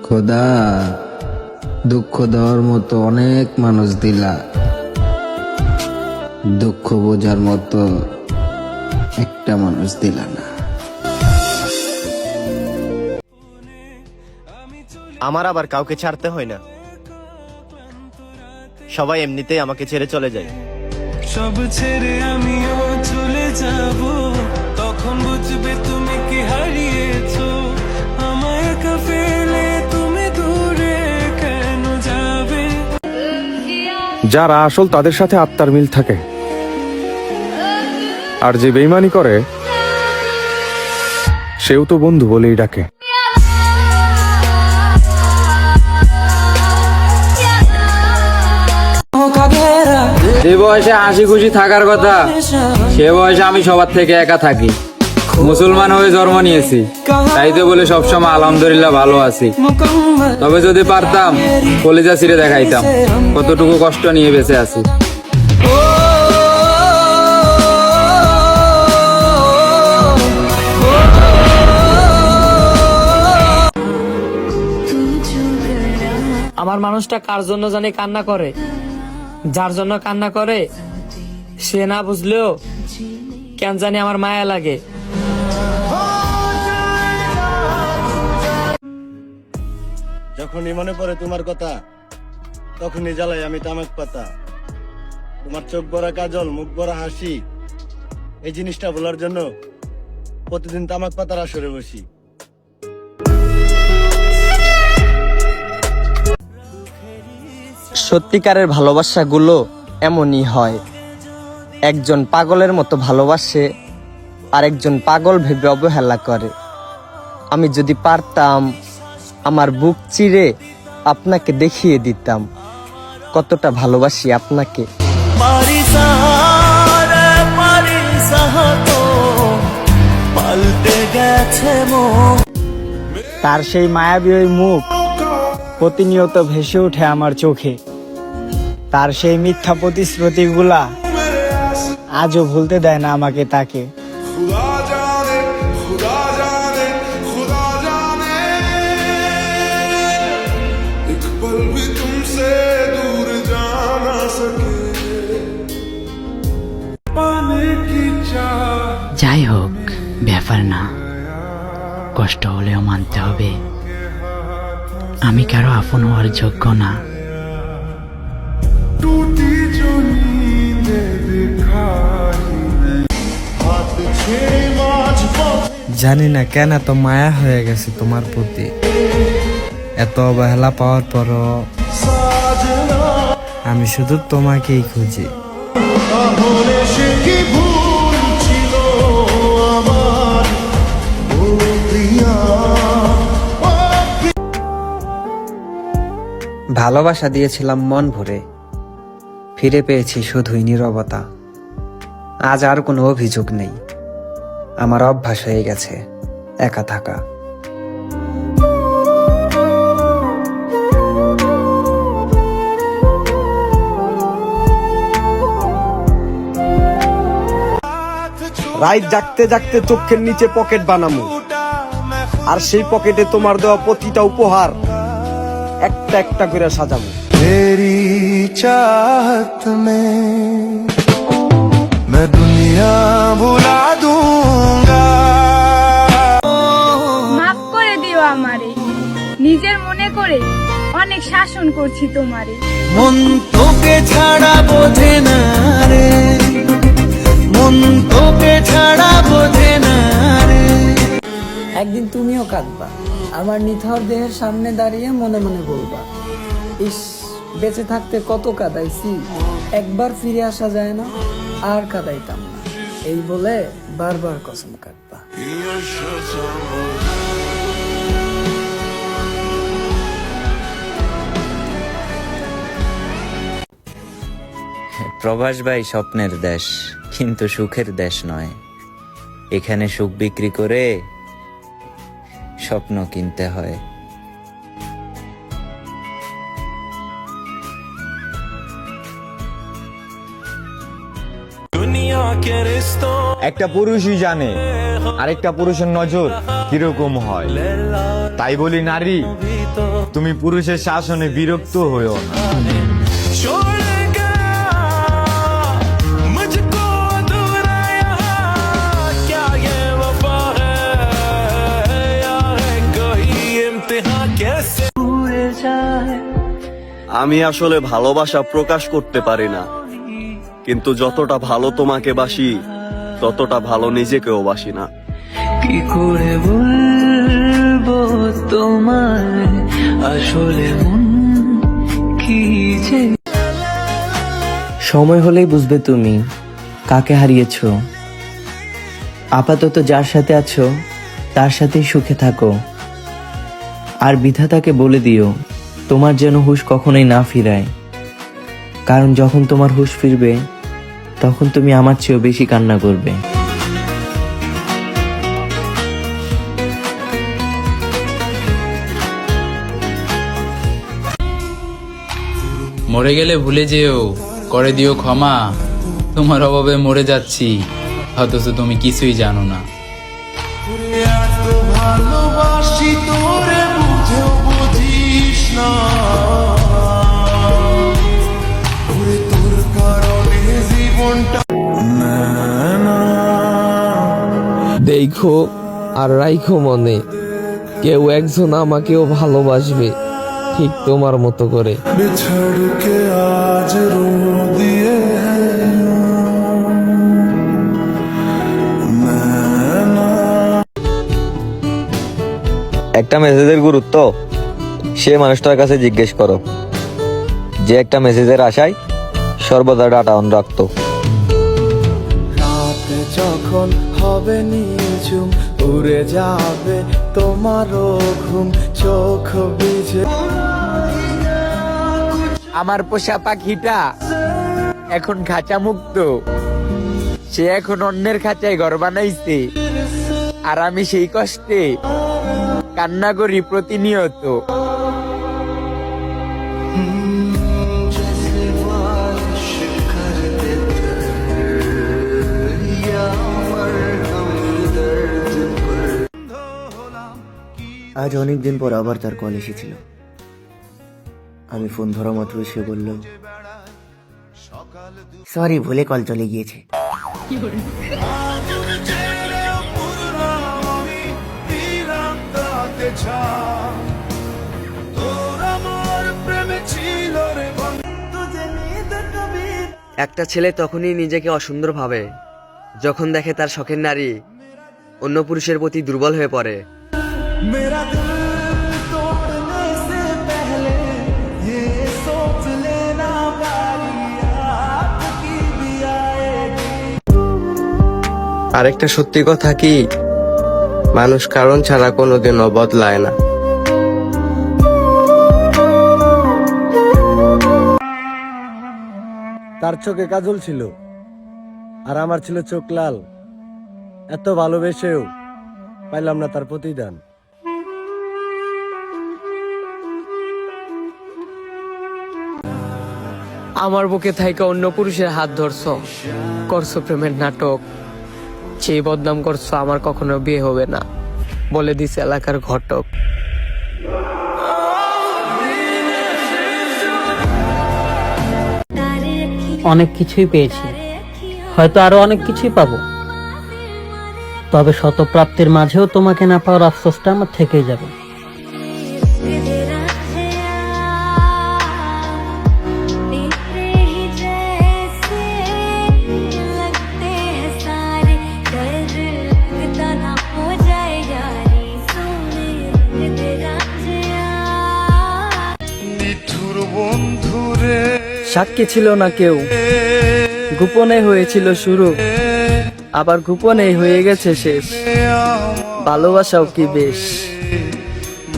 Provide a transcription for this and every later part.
খোদা, দুঃখ দেওয়ার মতো অনেক মানুষ দিলা, দুঃখ বোঝার মতো একটা মানুষ দিলা না। আমার আবার কাউকে ছাড়তে হয় না, সবাই এমনিতেই আমাকে ছেড়ে চলে যায়। সব ছেড়ে আমিও চলে যাব, তখন বুঝবে তুমি কি হারিয়েছো। আমায় একা ফেলে তুমি দূরে কেন যাবে। যারা আসল তাদের সাথে আত্মার মিল থাকে, আর যে বেইমানি করে সেও তো বন্ধু বলেই ডাকে। যে বয়সে হাসি খুশি থাকার কথা সে বয়সে আমি সবার থেকে একা থাকি। মুসলমান হয়ে জন্ম নিয়েছি, তাই তো বলে সবসময় আলহামদুলিল্লাহ ভালো আছি। তবে যদি পারতাম কলিজা ছিঁড়ে দেখাইতাম কতটুকু কষ্ট নিয়ে বেঁচে আছি। আমার মানুষটা কার জন্য জানি কান্না করে, যার জন্য কান্না করে সে না বুঝলেও কেন জানি আমার মায়া লাগে। যখনই মনে পড়ে তোমার কথা, তখনই জ্বালাই আমি তামাক পাতা। তোমার চোখ ভরা কাজল, মুখ ভরা হাসি, এই জিনিসটা বলার জন্য প্রতিদিন তামাক পাতার আসরে বসি। সত্যিকারের ভালোবাসাগুলো এমনই হয়, একজন পাগলের মতো ভালোবাসে আর একজন পাগল ভেবে অবহেলা করে। আমি যদি পারতাম আমার বুক চিরে আপনাকে দেখিয়ে দিতাম কতটা ভালোবাসি আপনাকে। তার সেই মায়াবী ওই মুখ প্রতিনিয়ত ভেসে ওঠে আমার চোখে। তার সেই মিথ্যা প্রতিশ্রুতিগুলা আজও ভুলতে দেয় না আমাকে তাকে। যাই হোক, ব্যাপার না, কষ্ট হলেও মানতে হবে আমি কারো আপন হওয়ার যোগ্য না। জানি না কেন এত মায়া হয়ে গেছে তোমার প্রতি, এত অবহেলা পাওয়ার পরও আমি শুধু তোমাকেই খুঁজি। ভালোবাসা দিয়েছিলাম মন ভরে, ফিরে পেয়েছি শুধুই নীরবতা। আজ আর কোনো অভিযোগ নেই, আমার অভ্যাস হয়ে গেছে একা থাকা। রাত জাগতে জাগতে চোখের নিচে পকেট বানামু, আর সেই পকেটে তোমার দেওয়া প্রতিটা উপহার একটা একটা করে সাজাবো। तेरी चाहत में मैं दुनिया भुला दूंगा। মাফ করে দিও আমারে, নিজের মনে করে অনেক শাসন করছি তোমারে। মন তোকে ছাড়া বোঝে না রে, মন তোকে ছাড়া বোঝে না রে। একদিন তুমিও কাঁদবা, আমার নিথর দেহের সামনে দাঁড়িয়ে মনে মনে বলবা, ইস বেঁচে থাকতে কত কাঁদাইছি, একবার ফিরে আসা যায় না, আর কাঁদাইতাম না, এই বলে বারবার কসম কাটবা। প্রবাস ভাই স্বপ্নের দেশ, কিন্তু সুখের দেশ নয়। এখানে সুখ বিক্রি করে স্বপ্ন কিনতে হয়। একটা পুরুষই জানে আরেকটা পুরুষের নজর কিরকম হয়। তাই বলি নারী, তুমি পুরুষের শাসনে বিরক্ত হইও না। छोड़ गया मुझको अधूरा यहाँ, क्या ये वफा है या है कोई इम्तिहान कैसे हुए जाए। আমি আসলে ভালোবাসা প্রকাশ করতে পারি না, কিন্তু যতটা ভালো তোমাকে বাসি ততটা ভালো নিজেকেও বাসি না। কি করে বলবো তোমায় আসলে মন কি যে। সময় হলেই বুঝবে তুমি কাকে হারিয়েছো। আপাতত যার সাথে আছো তার সাথেই সুখে থাকো, আর বিধাতাকে বলে দিও তোমার যেন হুঁশ কখনোই না ফিরায়, কারণ যখন তোমার হুঁশ ফিরবে তখন তুমি আমার চেয়েও বেশি কান্না করবে। মরে গেলে ভুলে যেও, করে দিও ক্ষমা, তোমার অভাবে মরে যাচ্ছি, অথচ তুমি কিছুই জানো না। এত ভালোবাসি তোরে বুঝেও বুঝিস না, ওরে তোর কারণে জীবনটা দেখো আর রাইখো মনে, কেউ একজন আমাকেও ভালোবাসবে ঠিক তোমার মতো করে। बिछड़ के आज रो दिए একটা মেসেজের গুরুত্ব সে মানুষটার কাছে জিজ্ঞেস করো যে একটা মেসেজের আশায় সর্বদা ডাটা অন রাখতো। রাত যখন হবে নিঝুম উড়ে যাবে তোমারও ঘুম, চোখ ভিজে। আমার পোষা পাখিটা এখন খাঁচা মুক্ত, সে এখন অন্যের খাঁচায় ঘর বানাইছে, আর আমি সেই কষ্টে কান্না করি প্রতিনিয়ত। আজ অনেকদিন পর আবার তার কল এসেছিল। আমি ফোন ধরা মাত্র সে বলল, সরি ভুলে কল চলে গিয়েছে। একটা ছেলে তখনই নিজেকে অসুন্দর ভাবে যখন দেখে তার শখের নারী অন্য পুরুষের প্রতি দুর্বল হয়ে পড়ে। मेरा दिल तोड़ने से पहले ये सोच लेना बारी आपकी भी आएगी। আরেকটা সত্যি কথা কি, মানুষ কারণ ছাড়া কোনোদিনও বদলায় না। তার চোখে কাজল ছিল আর আমার ছিল চোখ লাল, এত ভালোবেসেও পাইলাম না তার প্রতিদান। আমার বুকে থাইকা অন্য পুরুষের হাত ধরছো, করছো প্রেমের নাটক, সেই বদনাম করছো আমার কখনো বিয়ে হবে না বলে দিছে এলাকার ঘটক। অনেক কিছুই পেয়েছি, হয়তো আরো অনেক কিছুই পাবো, তবে শতপ্রাপ্তির মাঝেও তোমাকে না পাওয়ার আফসোসটা আমার থেকেই যাবে। সাক্ষী ছিল না কেউ, গোপনে হয়েছিল শুরু, আবার গোপনে হয়ে গেছে শেষ, ভালোবাসাও কি বেশ।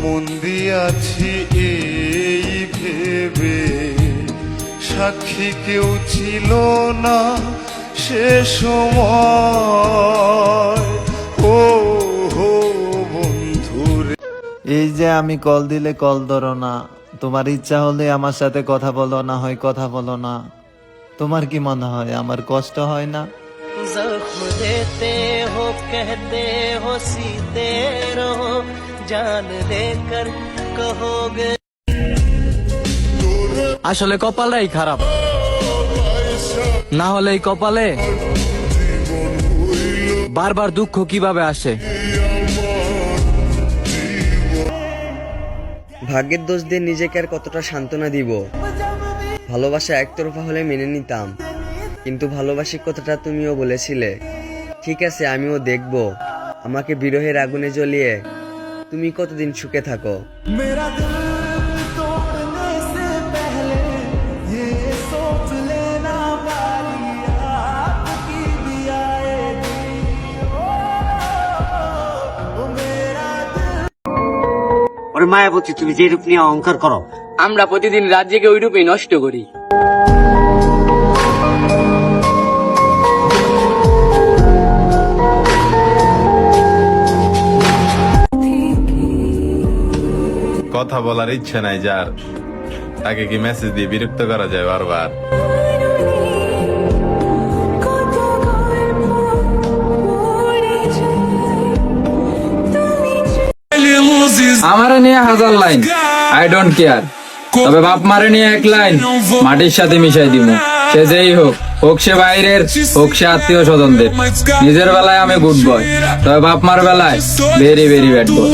মন দিয়াছি এই ভেবে সাক্ষী কেউ ছিল না সে সময়, ও হো বন্ধুরে। এই যে আমি কল দিলে কল ধরো না, তোমার ইচ্ছা হলে আমার সাথে কথা বলো, না হয় কথা বলো না। তোমার কি মনে হয় আমার কষ্ট হয় না? जख्म देते हो कहते हो सीते रहो, আসলে কপালটাই খারাপ, না হলে এই কপালে বারবার দুঃখ কিভাবে আসে। ভাগ্যের দোষ দিয়ে নিজেকে আর কতটা সান্ত্বনা দিব। ভালোবাসা একতরফা হলে মেনে নিতাম, কিন্তু ভালোবাসি কথাটা তুমিও বলেছিলে। ঠিক আছে, আমিও দেখব আমাকে বিরহের আগুনে জ্বলিয়ে তুমি কতদিন সুখে থাকো। মায়াবতী, তুমি যে রূপ নিয়ে অহংকার করো, আমরা প্রতিদিন রাত জেগে ওই রূপেই নষ্ট করি। কথা বলার ইচ্ছে নাই যার, তাকে কি মেসেজ দিয়ে বিরক্ত করা যায় বারবার? আমারে নিয়ে হাজার লাইন, আই ডোন্ট কেয়ার, তবে বাপ মারে নিয়ে এক লাইন মাটির সাথে মিশাই দিব। সে যেই হোক, হোক সে বাইরের, হোক সে আত্মীয় স্বজনদের। নিজের বেলায় আমি গুড বয়, তবে বাপ মার বেলায় ভেরি ভেরি ব্যাড বয়।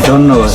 ধন্যবাদ।